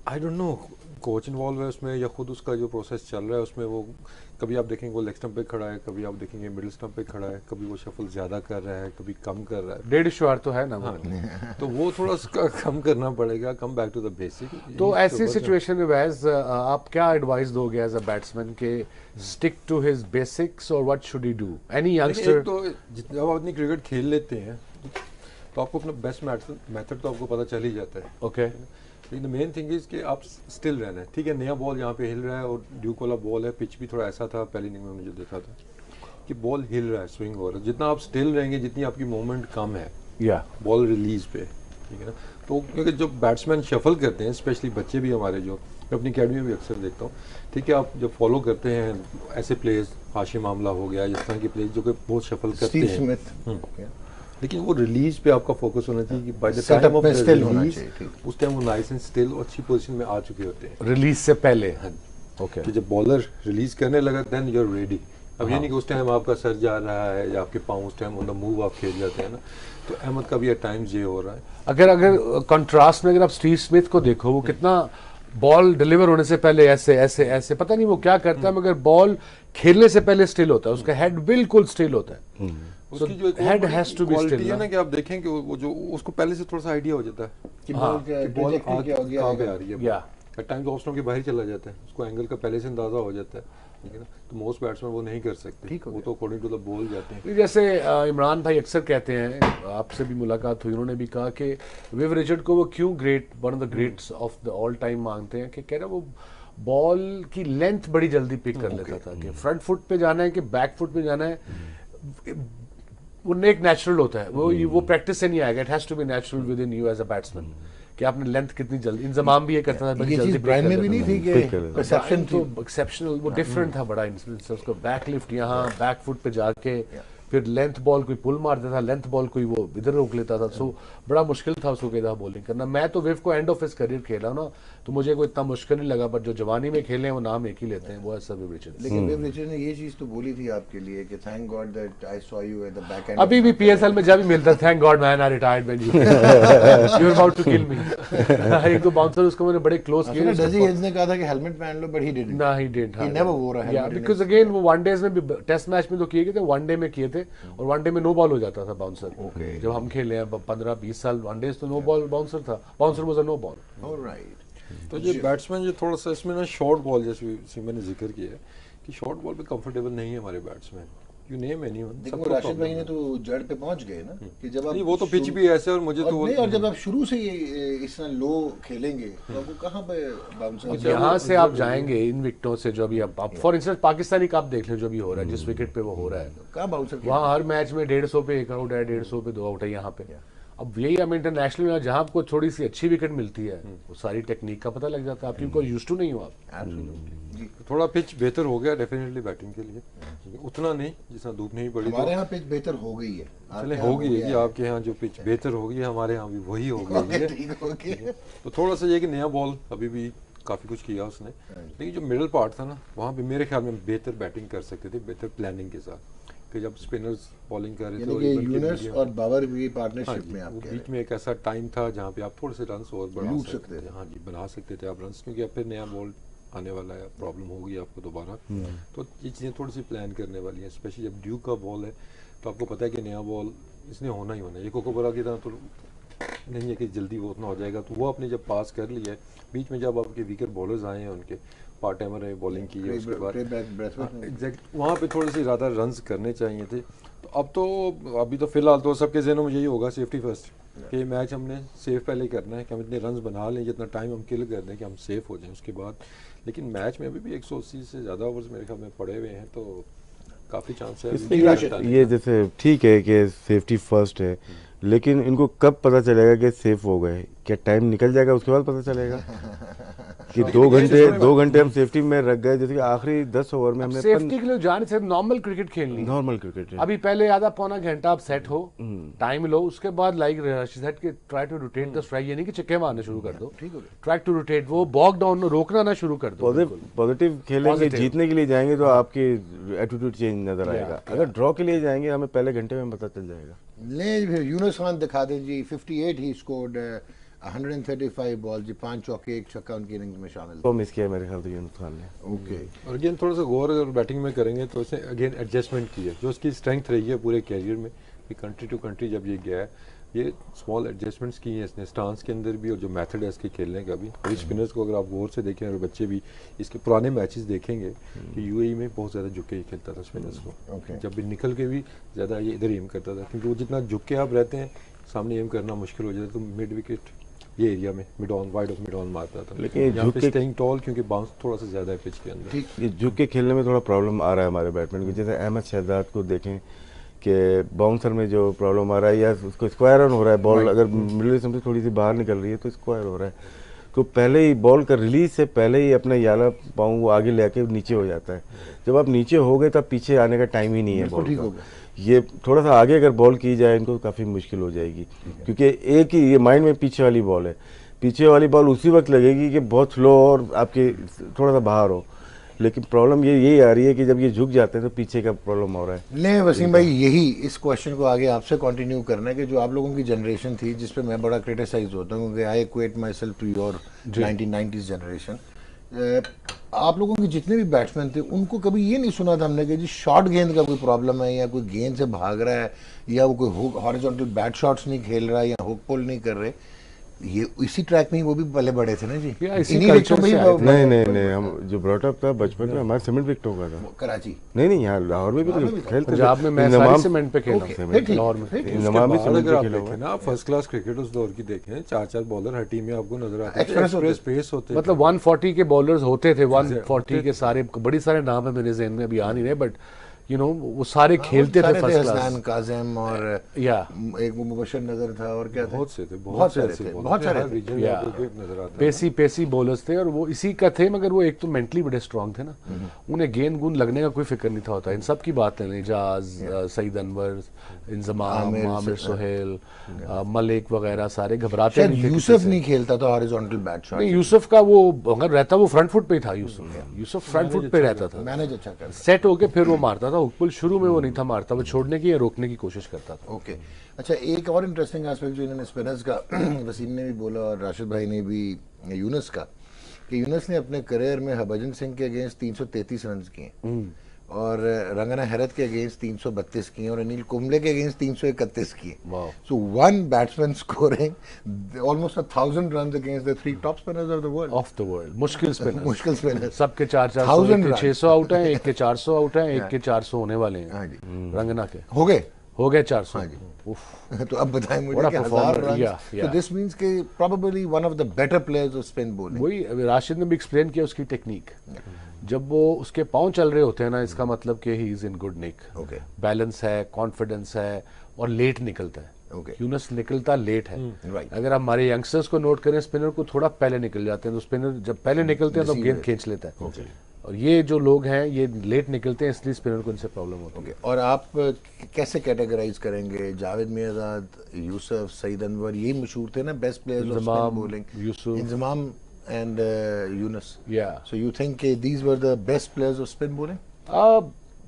I don't know, coach involve है उसमें या खुद उसका जो प्रोसेस चल रहा है उसमें, वो कभी आप देखेंगे वो लेग स्टंप पे खड़ा है, कभी आप देखेंगे मिडिल स्टंप पे खड़ा है, कभी वो शफल ज़्यादा कर रहा है, कभी कम कर रहा है। 1.5 श्वार तो है ना। हाँ, तो वो थोड़ा सा कम करना पड़ेगा, come back to the basic. तो ऐसी सिचुएशन में वैज आप क्या एडवाइस दोगे एज अ बैट्समैन के स्टिक टू हिज बेसिक्स, और what should he do? Any youngster तो जब आप अपनी क्रिकेट खेल लेते हैं तो आपको अपना बेस्ट मेथड तो आपको पता चल ही जाता है। ओके, लेकिन द मेन थिंग इज कि आप स्टिल रहना है। ठीक है, नया बॉल यहाँ पे हिल रहा है और ड्यूक वाला बॉल है, पिच भी थोड़ा ऐसा था पहली इनिंग में मुझे देखा था कि बॉल हिल रहा है, स्विंग हो रहा है। जितना आप स्टिल रहेंगे, जितनी आपकी मूवमेंट कम है या बॉल रिलीज पे, ठीक है ना। तो क्योंकि जो बैट्समैन शफल करते हैं, स्पेशली बच्चे भी हमारे, जो मैं अपनी अकेडमी में भी अक्सर देखता हूँ, ठीक है, आप जब फॉलो करते हैं ऐसे प्लेयर्स, हाशिम मामला हो गया, जिस तरह के प्लेयर्स जो कि बहुत शफल करते हैं, लेकिन वो रिलीज पे आपका फोकस होना चाहिए कि bye the time of release उस टाइम वो नाइस एंड स्टिल और अच्छी पोजीशन में आ चुके होते हैं रिलीज से पहले। ओके, कि जब बॉलर रिलीज करने लगा देन यू आर रेडी। अब ये नहीं कि उस टाइम आपका सर जा रहा है या आपके पाँव उस टाइम ऑन द मूव आप खेल जाते हैं ना। तो अहमद का भी एट टाइम्स ये हो रहा है। अगर कंट्रास्ट में अगर आप स्टीव स्मिथ को देखो, वो कितना बॉल डिलीवर होने से पहले ऐसे ऐसे ऐसे पता नहीं वो क्या करता है, मगर बॉल खेलने से पहले स्टिल होता है, उसका हेड बिल्कुल स्टिल होता है। उसकी जो head has to be still है ना, कि आप देखें कि वो जो उसको पहले से थोड़ा सा आइडिया हो जाता है कि बॉल कहाँ पे आ रही है। एट टाइम्स ऑफ स्टंप के बाहर चला जाता है, उसको एंगल का पहले से अंदाजा हो जाता है, ठीक है ना। तो मोस्ट बैट्समैन वो नहीं कर सकते, वो तो अकॉर्डिंग टू द बॉल जाते हैं। जैसे इमरान भाई अक्सर कहते हैं, आपसे भी मुलाकात हुई, उन्होंने भी कहा कि विव रिचर्ड को वो क्यों one of the greats of the all time मांगते हैं, कि कह रहे वो बॉल की लेंथ बड़ी जल्दी पिक कर लेता था, कि फ्रंट फुट पे जाना है कि बैक फुट पे जाना है, वो एक नेचुरल होता है, वो प्रैक्टिस से नहीं आएगा, it has to be natural within you as a batsman, कि आपने लेंथ कितनी जल्दी, इंतजाम भी ये करता था, बड़ी जल्दी ब्रायन में भी नहीं थी कि परसेप्शन तो एक्सेप्शनल, वो डिफरेंट था बड़ा। उसको बैक लिफ्ट यहाँ बैक फुट पे जाके फिर लेंथ बॉल कोई पुल मारता था, लेंथ बॉल कोई वो इधर रोक लेता था। सो बड़ा मुश्किल था उसको केदार बॉलिंग करना। मैं तो विव को एंड ऑफ हिज करियर खेला ना, तो मुझे कोई इतना मुश्किल नहीं लगा, बट जो जवानी में खेले हैं वो नाम एक ही लेते हैं, वो है सर विव रिचर्ड्स। लेकिन विव रिचर्ड्स ने ये चीज तो बोली थी आपके लिए कि thank god that I saw you at the back end. अभी भी पीएसएल में जब भी मिलता, thank god man I retired when you are about to kill me. एक तो बाउंसर उसको मैंने बड़े क्लोज किए। डजी हेज ने कहा था कि हेलमेट पहन लो, बट ही डिडंट। ना he did. He never wore a helmet. Because again वो वनडेज में भी, टेस्ट मैच में तो किए गए थे, वनडे में किए थे, और वनडे में नो बॉल हो जाता था बाउंसर। जब हम खेले हैं 15-20 साल, वनडेज तो नो बॉल बाउंसर था, bouncer was a no ball. Alright. तो ये बैट्समैन जो थोड़ा सा इसमें ना शॉर्ट बॉल, जैसे मैंने जिक्र किया है कि शॉर्ट बॉल पे कंफर्टेबल नहीं है हमारे बैट्समैन। You name anyone. देखो राशिद भाई ने तो जड़ पे पहुंच गए ना कि जब आप नहीं, वो तो पिच भी ऐसे, और मुझे तो नहीं, और जब आप शुरू से ये इस तरह लो खेलेंगे तो आपको कहाँ पे बाउंसर। यहाँ से आप जाएंगे इन विकेटों से, जो अभी आप फॉर इंस्टेंस पाकिस्तानी कप देख लें, जो भी हो रहा है, जिस विकेट पे वो हो रहा है, कहाँ बाउंसर वहाँ हर मैच में 150 पे 1 आउट है, 150 पे 2 आउट है यहाँ पे। अब यही हम इंटरनेशनल में जहाँ आपको थोड़ी सी अच्छी विकेट मिलती है, वो सारी टेक्निक का पता लग जाता है, आप क्योंकि यूज्ड टू नहीं हो आप। थोड़ा पिच बेहतर हो गया डेफिनेटली बैटिंग के लिए, उतना नहीं जितना धूप नहीं पड़ी। हमारे यहाँ पिच बेहतर हो गई है। चले हो गई है कि आपके यहाँ जो पिच बेहतर हो गई है, हमारे यहाँ भी वही हो गई है। तो थोड़ा सा ये कि नया बॉल अभी भी काफ़ी कुछ किया उसने, लेकिन जो मिडल पार्ट था ना, वहाँ पे मेरे ख्याल में बेहतर बैटिंग कर सकते थे, बेहतर प्लानिंग के साथ, कि जब स्पिनर्स बॉलिंग कर रहे थे, यूनुस और बाबर की पार्टनरशिप में आप बीच में एक ऐसा टाइम था जहाँ पे आप थोड़े से रन्स और बढ़ा सकते थे। हाँ जी, बना सकते थे आप रन्स, क्योंकि अब फिर नया बॉल आने वाला है, प्रॉब्लम होगी आपको दोबारा। तो ये चीज़ें थोड़ी सी प्लान करने वाली हैं, स्पेशली जब ड्यूक का बॉल है, तो आपको पता है कि नया बॉल इसने होना ही होना है। ये कोकोबरा की तरह तो नहीं है कि जल्दी वो उतना हो जाएगा, तो वो आपने जब पास कर लिया है, बीच में जब आपके वीकर बॉलर्स आए हैं, उनके पार्ट टाइमर ने बॉलिंग की है, उसके बाद एग्जैक्ट वहाँ पे थोड़ी सी ज़्यादा रन्स करने चाहिए थे। तो अब तो अभी तो फिलहाल तो सबके ज़हनों में यही होगा, सेफ्टी फर्स्ट, कि मैच हमने सेफ पहले ही करना है, कि हम इतने रन्स बना लें, जितना टाइम हम किल कर दें कि हम सेफ हो जाएं उसके बाद। लेकिन मैच में अभी भी 180 से ज़्यादा ओवर्स मेरे ख्याल में पड़े हुए हैं, तो काफ़ी चांस है। ये जैसे ठीक है कि सेफ्टी फर्स्ट है, लेकिन इनको कब पता चलेगा कि सेफ हो गए? क्या टाइम निकल जाएगा उसके बाद पता चलेगा कि 2 घंटे हम सेफ्टी में रख गए, जैसे कि आखिरी 10 ओवर में हमने सेफ्टी के लिए जाने से नॉर्मल क्रिकेट खेलनी, नॉर्मल क्रिकेट अभी पहले आधा पौना घंटा आप सेट हो, टाइम लो, उसके बाद लाइक सेट के try to rotate the strike, यानी कि चक्के मारने शुरू कर दो, ठीक है, ट्राई टू रोटेट, वो बॉग डाउन रोकना ना शुरू कर दो। पॉजिटिव खेलेंगे, जीतने के लिए जाएंगे तो आपकी एटीट्यूड चेंज नजर आएगा। अगर ड्रॉ के लिए जाएंगे, हमें पहले घंटे में पता चल जाएगा। ले यूनुस खान दिखा दे जी, 58 ही स्कोर्ड, 135 बॉल जी, 5 चौके 1 छक्का उनकी इनिंग्स में शामिल। तो मिस किया मेरे ख्याल से यूनुस खान ने। ओके, और अगेन थोड़ा सा गौर अगर बैटिंग में करेंगे तो उसने अगेन एडजस्टमेंट की है, जो उसकी स्ट्रेंथ रही है पूरे कैरियर में, कि कंट्री टू कंट्री जब ये गया है, ये स्मॉल एडजस्टमेंट्स की हैं इसने स्टांस के अंदर भी, और जो मेथड है इसके खेलने का भी। और स्पिनर्स को अगर आप गौर से देखें, और बच्चे भी इसके पुराने मैचेस देखेंगे कि यूएई में बहुत ज़्यादा झुक के ही खेलता था स्पिनर्स को, जब भी निकल के भी ज़्यादा ये इधर एम करता था, क्योंकि वो जितना झुक के आप रहते हैं, सामने एम करना मुश्किल हो जाता है, तो मिड विकेट ये एरिया में mid on, wide of mid on मारता था। लेकिन यहाँ पे स्टेइंग टॉल, क्योंकि बाउंस थोड़ा सा ज़्यादा है पिच के अंदर। ये झुक के खेलने में थोड़ा प्रॉब्लम आ रहा है हमारे बैट्समैन को। जैसे अहमद शहजाद को देखें कि बाउंसर में जो प्रॉब्लम आ रहा है, या उसको स्क्वायर ऑन हो रहा है, बॉल अगर मिडिल से थोड़ी सी बाहर निकल रही है तो स्क्वायर हो रहा है, तो पहले ही बॉल का रिलीज से पहले ही अपना याला पाँव वो आगे लेके नीचे हो जाता है। जब आप नीचे हो गए तब पीछे आने का टाइम ही नहीं है बॉल का। ये थोड़ा सा आगे अगर बॉल की जाए इनको काफ़ी मुश्किल हो जाएगी, क्योंकि एक ही ये माइंड में पीछे वाली बॉल है, पीछे वाली बॉल उसी वक्त लगेगी कि बहुत स्लो और आपके थोड़ा सा बाहर हो। लेकिन प्रॉब्लम यही आ रही है कि जब ये झुक जाते हैं तो पीछे का प्रॉब्लम हो रहा है। ले वसीम भाई, यही इस क्वेश्चन को आगे आपसे कंटिन्यू करना है कि जो आप लोगों की जनरेशन थी, जिस पे मैं बड़ा क्रिटिसाइज होता हूँ, क्योंकि I equate myself to your 1990s generation. आप लोगों के जितने भी बैट्समैन थे, उनको कभी ये नहीं सुना था हमने कि जी शॉर्ट गेंद का कोई प्रॉब्लम है, या कोई गेंद से भाग रहा है, या वो कोई हुक हॉरिजॉन्टल बैट शॉट्स नहीं खेल रहा है, या हुक पुल नहीं कर रहे। ये इसी ट्रैक में ही वो भी पहले बड़े थे ना जी, इन्हीं विकेटों में नहीं हम जो ब्रॉटअप था बचपन में हमारा सीमेंट विकेटों का था। कराची नहीं यहाँ लाहौर में भी तो खेलते थे। पंजाब में मैं सारी सीमेंट पे खेला, लाहौर में नमाम भी सीमेंट पे खेला हुआ है ना। फर्स्ट क्लास क्रिकेट उस दौर की देखें, 4-4 बॉलर हर टीम में आपको नजर आते थे, एक्सप्रेस पेस होते, मतलब 140 के बॉलर्स होते थे, 140 के सारे बड़ी सारे नाम है मेरे ज़हन में अभी आ नहीं रहे, बट यू नो वो सारे खेलते थे फर्स्ट क्लास। हसनैन काजिम और या एक मुबशर नजर था और क्या थे? बहुत से थे, बहुत सारे थे, बहुत सारे थे। रीजन या नजर आता है। पेसी बॉलर्स थे और वो इसी का थे, मगर वो एक तो मेंटली बड़े स्ट्रांग थे ना, उन्हें गेंद गुंद लगने का कोई फिक्र नहीं था होता। इन सब की बात है, इजाज, सईद अनवर, इंजमाम, आमिर सुहेल, मलिक वगैरह सारे घबराते नहीं थे। यूसुफ नहीं खेलता था हॉरिजॉन्टल बैट शॉट। नहीं, यूसुफ का वो अगर रहता वो फ्रंट फुट पे ही था। यूसुफ फ्रंट फुट पे रहता था, मैनेज अच्छा करता। सेट होके फिर वो मारता था। हुक्बुल शुरू में वो नहीं था मारता, वो छोड़ने की या रोकने की कोशिश करता था। ओके, अच्छा एक और इंटरेस्टिंग एस्पेक्ट जो इन्होंने स्पिनर्स का वसीम ने भी बोला और राशिद भाई ने भी यूनुस का, कि यूनुस ने अपने करियर में हरभजन सिंह के अगेंस्ट 333 रन किए और रंगना हैरत के अगेंस्ट 332 किए और अनिल कुंबले के अगेंस्ट 331 किए। So one batsman scoring almost 1000 runs against the three top spinners of the world. मुश्किल स्पिनर, मुश्किल स्पिनर, सबके 400, 600 आउट हैं, एक के 400 आउट हैं, एक के 400 होने वाले हैं। रंगना के हो गए 400। तो अब बताएं मुझे कि 1000 रन, तो दिस मींस कि probably one of the better players off spin bowling. वही राशिद ने भी एक्सप्लेन किया उसकी टेक्निक। जब वो उसके पांव चल रहे होते हैं ना, इसका मतलब कि he is in good nick, balance है, कॉन्फिडेंस है और लेट निकलता है। यूनुस निकलता लेट है। अगर आप हमारे यंगस्टर्स को नोट करें, स्पिनर को थोड़ा पहले निकल जाते हैं, तो स्पिनर जब पहले निकलते हैं तो गेंद खींच लेता है। और ये जो लोग हैं ये लेट निकलते हैं, इसलिए स्पिनर को इनसे प्रॉब्लम होती है। और आप कैसे कैटेगराइज करेंगे? जावेद मियादाद, यूसुफ, सईद अनवर, यही मशहूर थे ना best players off spin bowling. Inzamam and Yunus. Yeah. So you think these were the best players of spin bowling?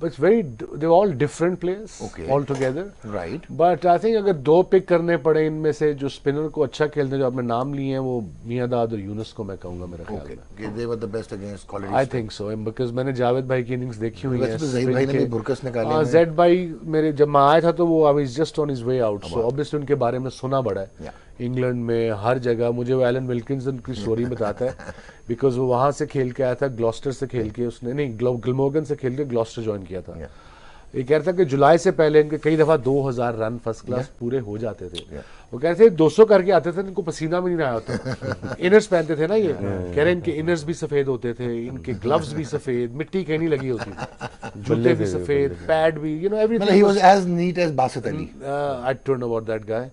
It's they're all different players altogether. Right. But I think अगर दो pick करने पड़े इनमें से जो स्पिनर को अच्छा खेलते हैं, जो आपने नाम लिए हैं, वो मियादाद और यूनुस को मैं कहूँगा मेरे ख्याल में। They were the best against quality. I think so because मैंने जावेद भाई की इनिंग्स देखी हुई है। ज़ैद भाई ने भी बुरकस निकाले हैं। ज़ैद भाई मेरे जब मैं आया था तो वो I was just on his way out, so obviously उनके बारे में सुना बड़ा है। इंग्लैंड में हर जगह मुझे वो एलन विल्किंसन की स्टोरी बताता है, बिकॉज वो वहाँ से खेल के आया था, ग्लॉस्टर से खेल के, उसने नहीं ग्लमोगन से खेल के ग्लॉस्टर ज्वाइन किया था। ये कह रहा था कि जुलाई से पहले इनके कई दफा 2000 रन फर्स्ट क्लास पूरे हो जाते थे। वो कह रहे थे 200 करके आते थे, इनको पसीना भी नहीं आया होता। इनर्स पहनते थे ना ये, कह रहे इनके इनर्स भी सफेद होते थे, इनके ग्लव्स भी सफेद, मिट्टी कहीं नहीं लगी होती, जूते भी सफेद, पैड भी, you know everything. He was as neat as Basit Ali. I don't know about that guy.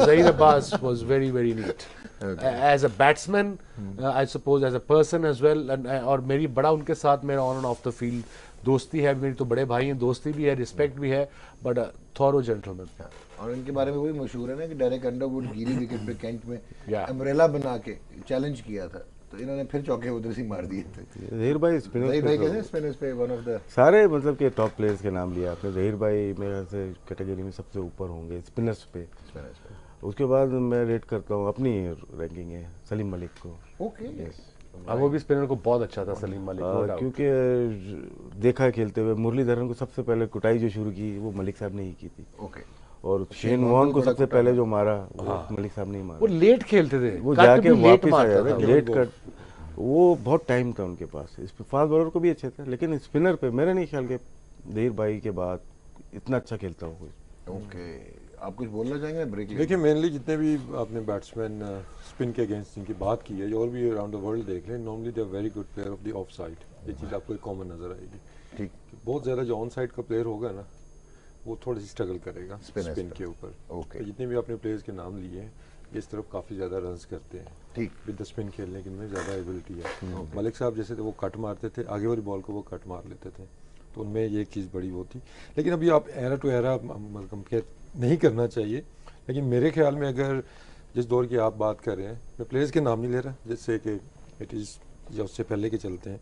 Zaheer Abbas was very very neat. As a batsman, I suppose as a person as well, और मेरी बड़ा उनके साथ मेरा on and of the field दोस्ती है। मेरी तो बड़े भाई हैं, दोस्ती भी है, रिस्पेक्ट भी है, बट थॉरो जेंटलमैन। और इनके बारे में वही मशहूर है ना कि डेरेक अंडरवुड गिरी विकेट पे कैंट में अम्ब्रेला बना के चैलेंज किया था, तो इन्होंने फिर चौके उधर से मार दिए थे। ज़हीर भाई स्पिनर्स पे वन ऑफ द सारे मतलब के टॉप प्लेयर्स के नाम लिया आपने। ज़हीर भाई मेरे से कैटेगरी में सबसे ऊपर होंगे स्पिनर्स पे। उसके बाद मैं रेट करता हूँ, अपनी रैंकिंग है सलीम मलिक को। अब वो भी स्पिनर को बहुत अच्छा था सलीम मलिक, क्योंकि देखा खेलते हुए मुरलीधरन को सबसे पहले कुटाई जो शुरू की वो मलिक साहब ने ही की थी। और शेन वॉर्न को सबसे पहले जो मारा वो मलिक साहब ने ही मारा। वो लेट खेलते थे, वो जाके वापस आया था लेट कट, वो बहुत टाइम था उनके पास। इस फास्ट बॉलर को भी अच्छे थे, लेकिन स्पिनर पे मेरा नहीं ख्याल के ज़हीर भाई के बाद इतना अच्छा खेलता हूँ। आप कुछ बोलना चाहेंगे? ब्रेक देखिए, मेनली जितने भी आपने बैट्समैन स्पिन के अगेंस्ट जिनकी बात की है, और भी अराउंड द वर्ल्ड देख लें, normally they are very good player of the off side. ये चीज़ आपको एक कॉमन नजर आएगी। ठीक, बहुत ज़्यादा जो ऑन साइड का प्लेयर होगा ना, वो थोड़ी सी स्ट्रगल करेगा स्पिन के ऊपर। तो जितने भी आपने प्लेयर्स के नाम लिए हैं, इस तरफ काफ़ी ज़्यादा रन्स करते हैं। ठीक, विद द स्पिन खेलने के में ज़्यादा एबिलिटी है। मलिक साहब जैसे थे वो कट मारते थे, आगे वाली बॉल को वो कट मार लेते थे, तो उनमें ये एक चीज़ बड़ी वो थी। लेकिन अभी आप एरा टू एरा कंपेयर नहीं करना चाहिए, लेकिन मेरे ख्याल में अगर जिस दौर की आप बात कर रहे हैं, मैं प्लेयर्स के नाम नहीं ले रहा, जैसे कि इट इज़ या उससे पहले के चलते हैं,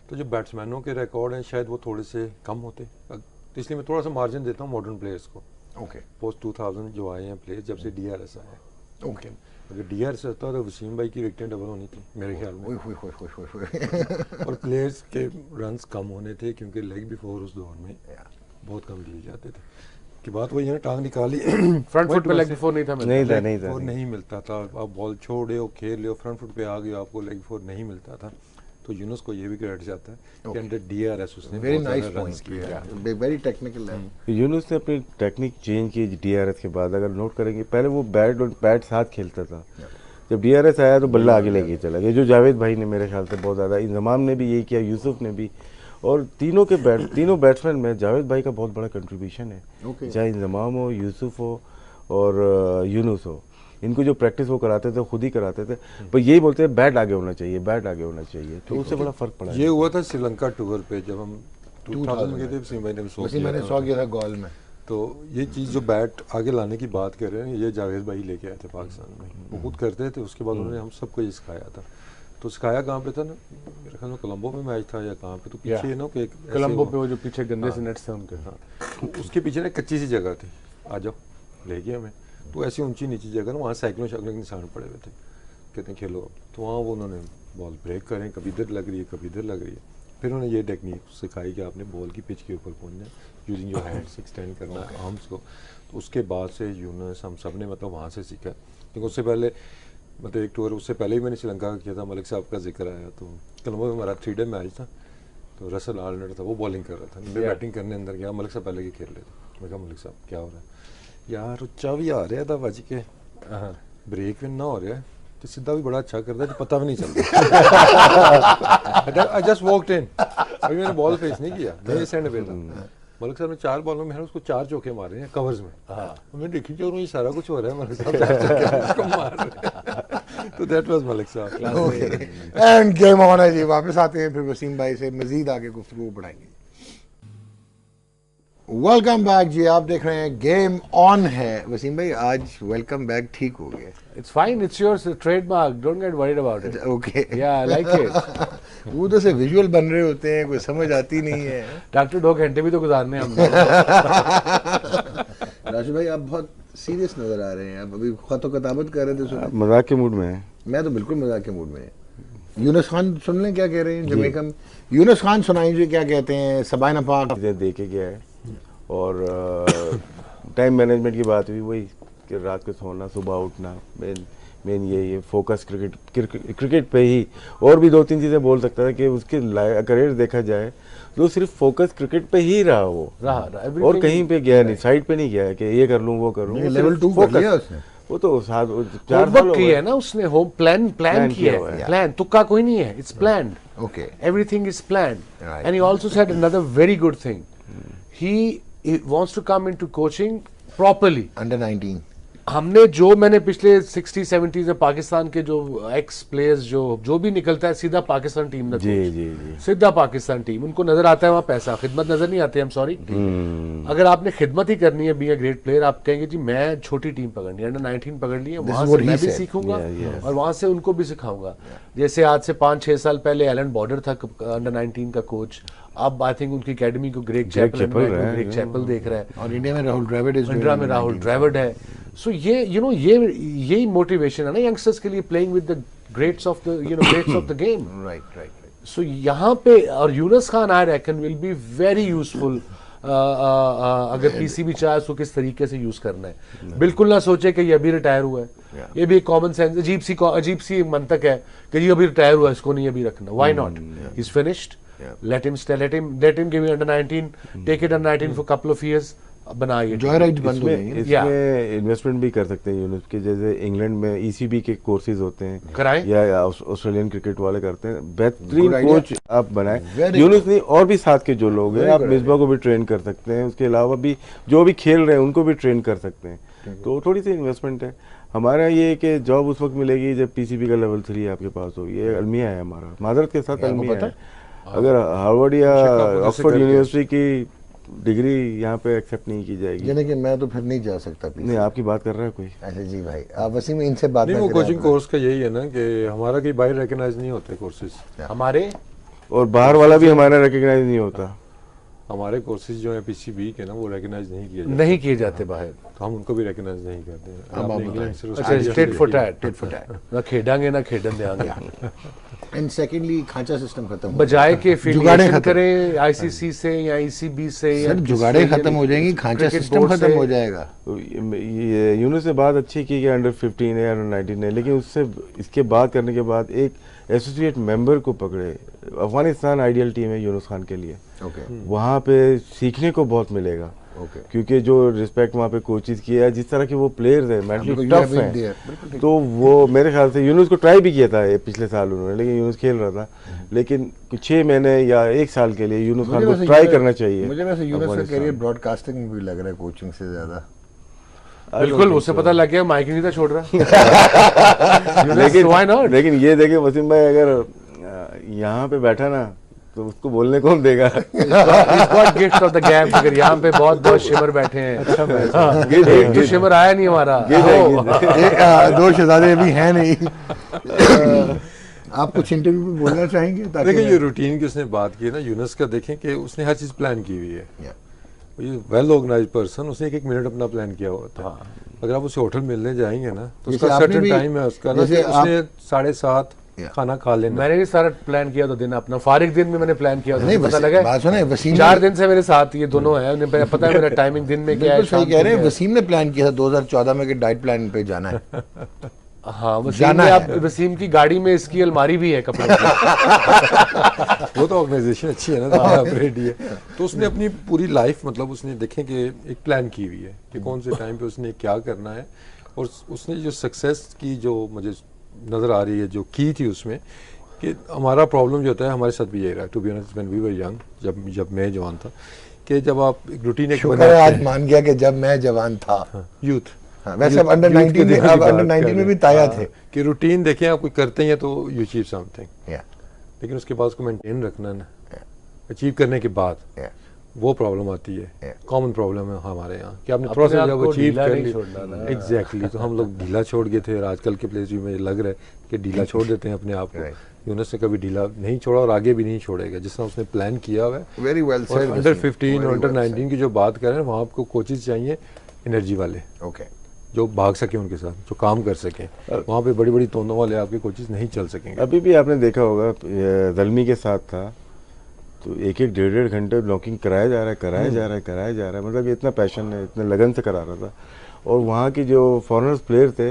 तो जो बैट्समैनों के रिकॉर्ड हैं शायद वो थोड़े से कम होते, तो इसलिए मैं थोड़ा सा मार्जिन देता हूँ मॉडर्न प्लेयर्स को। पोस्ट 2000 जो आए हैं प्लेयर्स, जब से DRS आया। अगर DRS होता तो वसीम भाई की विकेटें डबल होनी थी मेरे ख्याल में। और प्लेयर्स के रन्स कम होने थे, क्योंकि लेग बिफोर उस दौर में बहुत कम दिए जाते थे। की बात वही है ना, टांग निकाली फ्रंट फुट पे लेग बिफोर नहीं था, नहीं मिलता था। आप बॉल छोड़े हो, खेल ले, फ्रंट फुट पे आ गए, आपको लेग बिफोर नहीं मिलता था। तो यूनुस को ये भी क्रेडिट जाता है कि अंडर DRS उसने वेरी नाइस पॉइंट किया, वेरी टेक्निकल है। यूनुस ने अपनी टेक्निक चेंज की DRS के बाद। अगर नोट करेंगे, पहले वो बैट और पैड साथ खेलता था, जब DRS आया तो बल्ला आगे लेके चला गया, जो जावेद भाई ने मेरे ख्याल से बहुत ज़्यादा, इंजमाम ने भी यही किया, यूसुफ ने भी। और तीनों बैट्समैन में जावेद भाई का बहुत बड़ा कंट्रीब्यूशन है। Okay. चाहे इंजमाम हो, यूसुफ हो और यूनुस हो, इनको जो प्रैक्टिस वो कराते थे खुद ही कराते थे, पर यही बोलते हैं बैट आगे होना चाहिए, बैट आगे होना चाहिए, तो उससे बड़ा फर्क पड़ा। ये हुआ था श्रीलंका टूर पे जब हम 2000 में गए थे, वसीम भाई ने भी मैंने 100 किया था गोल में। तो ये चीज़ जो बैट आगे लाने की बात कर रहे हैं, ये जावेद भाई लेके आए थे पाकिस्तान में, वो खुद करते थे। उसके बाद उन्होंने हम सबको ये सिखाया था। तो सिखाया कहाँ पे था ना, मेरे ख्याल में कोलंबो में मैच था या कहाँ पे, तो पीछे ना कि कोलंबो पे वो जो पीछे गंदे से नेट्स थे उनके, तो उसके पीछे ना कच्ची सी जगह थी, आ जाओ ले गए हमें। तो ऐसी ऊंची नीची जगह ना, वहाँ साइकिलों शाइकिलों के निशान पड़े हुए थे, कहते हैं खेलो। तो वहाँ वो उन्होंने बॉल ब्रेक करें, कभी इधर लग रही है कभी इधर लग रही है। फिर उन्होंने ये टेक्निक सिखाई कि आपने बॉल की पिच के ऊपर पहुंचना है, यूजिंग योर हैंड्स एक्सटेंड करना आर्म्स को। तो उसके बाद से यूनुस हम सब ने मतलब वहाँ से सीखा, क्योंकि उससे पहले मतलब एक टूर उससे पहले ही मैंने श्रीलंका का किया था, मलिक साहब का जिक्र आया। तो कोलंबो में हमारा 3 डे मैच था, तो रसल आर्नल्ड था, वो बॉलिंग कर रहा था, मैं बैटिंग करने अंदर गया, मलिक साहब पहले के खेल रहे थे। मैं कहा मलिक साहब क्या हो रहा है यार, उच्चा भी आ रहा था बाजी के, ब्रेक भी ना हो रहा है, तो सीधा भी बड़ा अच्छा करता है, तो पता भी नहीं चलता। आई जस्ट वॉकड इन, अभी मैंने बॉल फेस नहीं किया, मैं इस एंड पे था। मलिक साहब ने 4 बॉलों में उसको 4 चौके मारे हैं कवर्स में। मैं देखी जो ये सारा कुछ हो रहा है, मलिक साहब 4 चौके उसको मार रहे हैं। तो दैट वाज मलिक साहब। एंड गेम ऑन है जी। वापस आते हैं फिर वसीम भाई से मजीद आगे गुफ्तगू बढ़ाएंगे। वेलकम बैक जी, आप देख रहे हैं गेम ऑन है। वसीम भाई आज वेलकम बैक ठीक हो गया। It's fine, it's yours, trademark, don't get worried about it. Okay Yeah, I like it. वो तो से विजुअल बन रहे होते हैं, कोई समझ आती नहीं है। डॉक्टर 2 घंटे भी तो गुजारने हैं हमने। राशि भाई आप बहुत सीरियस नजर आ रहे हैं, आप अभी खतो किताबत कर रहे थे, सुना? मजाक के मूड में है। मैं तो बिल्कुल मजाक के मूड में है। यूनुस खान सुन लें क्या कह रहे हैं जमैका में। यूनुस खान सुनाइए क्या कहते हैं। सबाइना पाक दे के गया है और टाइम मैनेजमेंट की बात हुई, वही कि रात को सोना सुबह उठना, मेन ये फोकस क्रिकेट पे ही। और भी 2-3 चीज़ें बोल सकता था कि उसके करियर देखा जाए तो सिर्फ फोकस क्रिकेट पे ही रहा वो रहा और कहीं पे गया नहीं, साइड पे नहीं गया कि ये कर लूँ वो कर लूँ। लेवल 2 कर लिया उसने, वो तो 4 साल किया है ना उसने, होम प्लान किया है, प्लान तुक्का कोई नहीं है, it's planned. Okay, everything is planned. And he also said another very good thing, he wants to come into coaching properly. Under 19 हमने जो मैंने पिछले 60-70s में पाकिस्तान के जो एक्स प्लेयर्स जो भी निकलता है सीधा पाकिस्तान टीम ना, जी सीधा पाकिस्तान टीम। उनको नजर आता है वहाँ पैसा, खिदमत नजर नहीं आती। I'm sorry, अगर आपने खिदमत ही करनी है बीइंग अ ग्रेट प्लेयर, आप कहेंगे जी मैं छोटी टीम पकड़नी है, अंडर 19 पकड़ ली है, वहां से मैं भी सीखूंगा और वहां से उनको भी सिखाऊंगा। जैसे आज से 5-6 साल पहले एलन बॉर्डर था अंडर 19 का कोच, अब आई थिंक उनकी एकेडमी को ग्रेग चैपल देख रहा है, और इंडिया में राहुल द्रविड़ है। सो ये यही मोटिवेशन है ना यंगस्टर्स के लिए, playing with the greats of the game. Right. So यहाँ पे और Younis Khan I reckon will be very useful. अगर पीसीबी चाहे उसको किस तरीके से यूज करना है, बिल्कुल ना सोचे कि ये अभी रिटायर हुआ है। ये भी कॉमन सेंस, अजीब सी मंतक है कि ये अभी रिटायर हुआ है, इसको नहीं अभी रखना। Why not, he is finished, let him give me under 19, take it under 19 for couple of years, बनाइए। इसमें इन्वेस्टमेंट भी कर सकते हैं यूनुस के, जैसे इंग्लैंड में ईसीबी के कोर्सेज होते हैं कराएं, या ऑस्ट्रेलियन क्रिकेट वाले करते हैं। बेहतरीन कोच आप बनाए यूनुस नहीं, और भी साथ के जो लोग हैं, आप मिसबा को भी ट्रेन कर सकते हैं, उसके अलावा भी जो भी खेल रहे हैं उनको भी ट्रेन कर सकते हैं। तो थोड़ी सी इन्वेस्टमेंट है। हमारा ये कि जॉब उस वक्त मिलेगी जब पीसीबी का लेवल 3 आपके पास होगी। ये अलमिया है हमारा, माजरत के साथ अलमिया है। अगर हार्वर्ड या ऑक्सफोर्ड यूनिवर्सिटी की डिग्री यहाँ पे एक्सेप्ट नहीं की जाएगी, यानी कि मैं तो फिर नहीं जा सकता। नहीं, आपकी बात कर रहा है कोई? अच्छा जी भाई, आप वसीम इनसे बात नहीं, वो कोचिंग कोर्स का यही है ना कि हमारा कहीं बाहर रिकॉग्नाइज नहीं होते कोर्सेज हमारे, और बाहर वाला भी हमारा रिकॉग्नाइज नहीं होता। हमारे कोर्सेज जो है पीसीबी के ना, वो रिकॉग्नाइज नहीं किए जाते बाहर, तो हम उनको भी रिकॉग्नाइज नहीं करते हैं। अच्छा, टिट फॉर टैट, ना खेडांगे ना खेडन देंगे। एंड सेकेंडली खांचा सिस्टम खत्म, बजाय के एफिलिएशन करें आईसीसी से या ईसीबी से, या जुगाड़े खत्म हो जाएंगी, खांचा सिस्टम खत्म हो जाएगा। तो ये यूनुस से बात अच्छी की कि अंडर 15 है, अंडर 19 है, लेकिन उससे इसके बात करने के बाद एक एसोसिएट मेंबर को पकड़े। अफगानिस्तान आइडियल टीम है यूनुस खान के लिए, वहाँ पे सीखने को बहुत मिलेगा। क्योंकि जो रिस्पेक्ट वहाँ पे कोचेज किया है, जिस तरह के वो प्लेयर्स हैं मेंटली टफ हैं, तो वो मेरे ख्याल से यूनुस को ट्राई भी किया था पिछले साल उन्होंने, लेकिन यूनुस खेल रहा था, लेकिन 6 महीने या 1 साल के लिए यूनुस खान को ट्राई करना चाहिए। मुझे वैसे यूनुस का करियर ब्रॉडकास्टिंग में भी लग रहा है कोचिंग से ज्यादा। बिल्कुल, उससे पता लग गया माइक नहीं था छोड़ रहा। लेकिन ये देखिए वसीम भाई, अगर यहाँ पे बैठा ना तो उसको बोलने कौन देगा? गिफ्ट ऑफ द गैप, अगर यहाँ पे बहुत शिमर बैठे हैं। एक तो शिमर आया नहीं हमारा, 2 शहजादे अभी हैं नहीं। आप कुछ इंटरव्यू में बोलना चाहेंगे? देखिए, ये रूटीन की उसने बात की है ना यूनुस का, देखें कि उसने हर चीज प्लान की हुई है। ये वेल ऑर्गेनाइज पर्सन, उसने एक मिनट अपना प्लान किया हुआ था। अगर आप उसे होटल मिलने जाएंगे ना तो उसका सर्टेन टाइम है उसका ना, उसने 7:30 खाना खा लेना। मैंने भी सारा प्लान किया, तो दिन अपना फारिग दिन में मैंने प्लान किया, नहीं पता लगा। बात सुना है, वसीम 4 दिन से मेरे साथ ये दोनों हैं, उन्हें पता है मेरा टाइमिंग दिन में क्या है। सही कह रहे हैं, वसीम ने प्लान किया था 2014 में कि डाइट प्लान पे जाना है। हाँ, वसीम की गाड़ी में इसकी अलमारी भी है कपड़े की। वो तो ऑर्गेनाइजेशन अच्छी है ना, रेडी है। तो उसने अपनी पूरी लाइफ, मतलब उसने देखें कि एक प्लान की हुई है कि कौन से टाइम पे उसने क्या करना है, और उसने जो सक्सेस की जो मुझे नज़र आ रही है, जो की थी उसमें, कि हमारा प्रॉब्लम जो होता है हमारे साथ भी यही रहा, to be honest, when we were young, जब मैं जवान था, कि जब आप एक रूटीन एक आज मान गया कि जब मैं जवान था, यूथ, वैसे अब अंडर 19 में भी ताया थे कि रूटीन देखें आप कोई करते हैं तो यू अचीव समथिंग, लेकिन उसके बाद उसको मेंटेन रखना ना, अचीव करने के बाद वो प्रॉब्लम आती है। कॉमन प्रॉब्लम है हमारे यहाँ कि आपने थोड़ा सा जब अचीव कर लिया, एग्जैक्टली, तो हम लोग ढीला छोड़ गए थे, और आजकल के प्लेयर्स भी मुझे लग रहा है कि ढीला छोड़ देते हैं अपने आप को। यूनुस ने कभी ढीला नहीं छोड़ा और आगे भी नहीं छोड़ेगा, जिस तरह उसने प्लान किया हुआ है। Very well said. अंडर 15 और अंडर 19 की जो बात कर रहे हैं, वहाँ आपको कोचेज चाहिए एनर्जी वाले, जो भाग सके उनके साथ, जो काम कर सके। वहाँ पे बड़ी बड़ी तोंदों वाले आपके कोचेज नहीं चल सकेंगे। अभी भी आपने देखा होगा, ज़ल्मी के साथ था तो 1-1 डेढ़ घंटे ब्लॉकिंग कराया जा रहा है, मतलब ये इतना पैशन है, इतने लगन से करा रहा था। और वहाँ की जो फॉरेनर्स प्लेयर थे,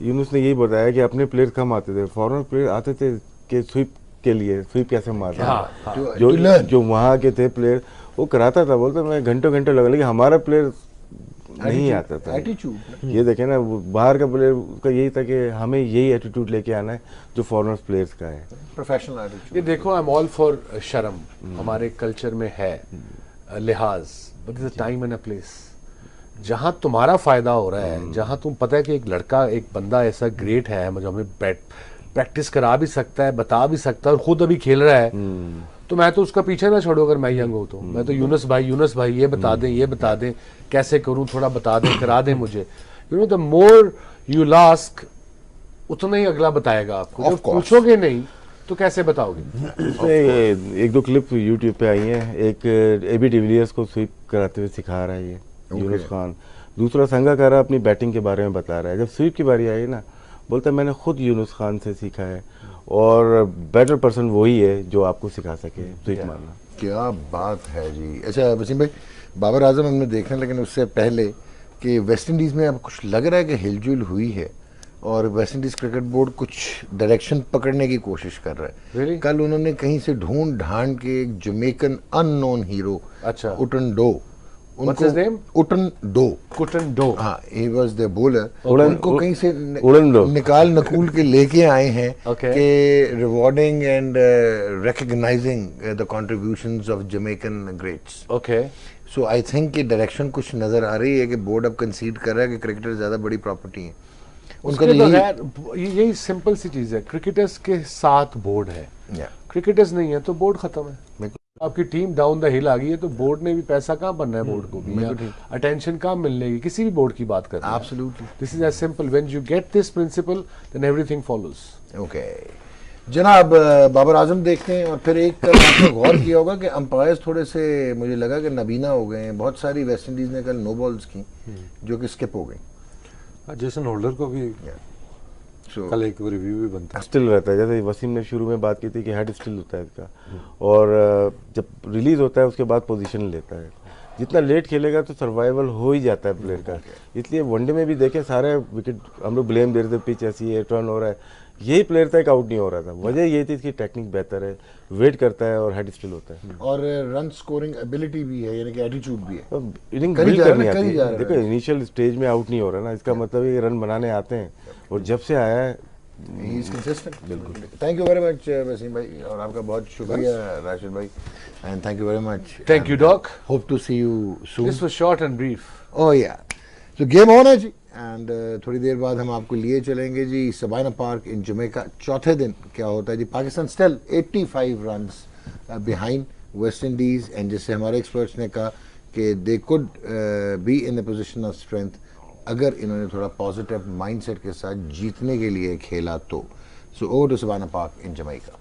यूनुस ने यही बताया कि अपने प्लेयर कम आते थे, फॉरेनर प्लेयर आते थे कि स्वीप के लिए, स्वीप कैसे मारना, जो वहाँ के थे प्लेयर वो कराता था, बोलते मैं घंटों लगा, लेकिन हमारा प्लेयर नहीं आता था। ये देखें ना, बाहर का प्लेयर का यही था कि हमें यही एटीट्यूड लेके आना है जो फॉरेनर प्लेयर्स का है, प्रोफेशनल एटीट्यूड। ये देखो, आई एम ऑल फॉर शर्म, हमारे कल्चर में है लिहाज, but is a time and a place. जहां तुम्हारा फायदा हो रहा है, जहां तुम पता है कि एक लड़का, एक बंदा ऐसा ग्रेट है, मुझे हमें प्रैक्टिस करा भी सकता है, बता भी सकता है, और खुद अभी खेल रहा है, तो मैं तो उसका पीछे ना छोड़ू। अगर मैं यंग हूँ तो मैं तो यूनुस भाई ये बता दें कैसे करूं, थोड़ा बता दें, करा दें मुझे। You know, the more you last, उतना ही अगला बताएगा आपको। जब पूछोगे नहीं तो कैसे बताओगे? इसमें 1-2 क्लिप यूट्यूब पे आई हैं। एक एबी डिविलियर्स को स्वीप कराते हुए सिखा रहा है ये यूनुस खान, दूसरा संगाकारा अपनी बैटिंग के बारे में बता रहा है। जब स्वीप की बारी आई ना, बोलता है मैंने खुद यूनुस खान से सीखा है, और बेटर पर्सन वही है जो आपको सिखा सके स्वीप मारना। क्या बात है जी। अच्छा वसीम भाई, बाबर आजम हमने देखना, लेकिन उससे पहले कि वेस्ट इंडीज़ में अब कुछ लग रहा है कि हिलजुल हुई है, और वेस्ट इंडीज़ क्रिकेट बोर्ड कुछ डायरेक्शन पकड़ने की कोशिश कर रहा है। really? कल उन्होंने कहीं से ढूंढ ढांड के एक जमैकन अननोन हीरो, अच्छा, उटन डो, उटन डो, हाँ, he was the bowler, उनको कहीं से निकाल नकूल के लेके आए हैं कि rewarding and recognising the contributions of Jamaican greats. Okay, so I think कि डायरेक्शन कुछ नजर आ रही है कि बोर्ड अब कंसीड कर रहा है कि क्रिकेटर ज्यादा बड़ी प्रॉपर्टी है उनका। तो यही सिंपल सी चीज है, क्रिकेटर्स के साथ बोर्ड है, क्रिकेटर्स नहीं है तो बोर्ड खत्म है। आपकी टीम डाउन द हिल आ गई है तो बोर्ड ने भी पैसा कहाँ बनना है, बोर्ड को भी अटेंशन कहाँ मिलेगी, किसी भी बोर्ड की बात करते हैं। Absolutely, this is as simple, when you get this principle then everything follows. Okay जनाब, बाबर आजम देखते हैं। और फिर एक आपने गौर किया होगा कि अंपायर्स थोड़े से मुझे लगा कि नबीना हो गए हैं। बहुत सारी वेस्ट इंडीज ने कल नो बॉल्स की जो कि स्किप हो गई। जेसन होल्डर को भी कल एक रिव्यू भी बनता है, स्टिल रहता है, जैसे वसीम ने शुरू में बात की थी कि हेड स्टिल होता है इसका, और जब रिलीज होता है उसके बाद पोजीशन लेता है। जितना लेट खेलेगा तो सर्वाइवल हो ही जाता है प्लेयर का। इसलिए वनडे में भी देखें, सारे विकेट हम लोग ब्लेम दे रहे थे, पिच ऐसी है, टर्न हो रहा है, यही प्लेयर था, एक आउट नहीं हो रहा था। वजह ये थी इसकी टेक्निक बेहतर है, वेट करता है और हेड स्टिल होता है, और रन स्कोरिंग एबिलिटी भी है, यानी कि एटीट्यूड भी है। इनिंग करी बिल्ड जा रहा करनी है, आती करी जा है। रहा है। देखो इनिशियल स्टेज में आउट नहीं हो रहा ना, इसका मतलब ये रन बनाने आते हैं, और जब से आया है He is consistent. बिल्कुल। Thank you very much Wasim भाई, और आपका बहुत शुक्रिया राशिद भाई, and thank you very much. Thank you, Doc. Hope to see you soon. This was short and brief. Oh yeah, तो गेम ऑन है जी, एंड थोड़ी देर बाद हम आपको लिए चलेंगे जी सबाना पार्क इन जमैका। चौथे दिन क्या होता है जी, Pakistan still 85 runs behind West Indies, and जिससे हमारे एक्सपर्ट्स ने कहा कि they could be in the position of strength अगर इन्होंने थोड़ा पॉजिटिव माइंडसेट के साथ जीतने के लिए खेला तो। So over to Sabina Park in Jamaica.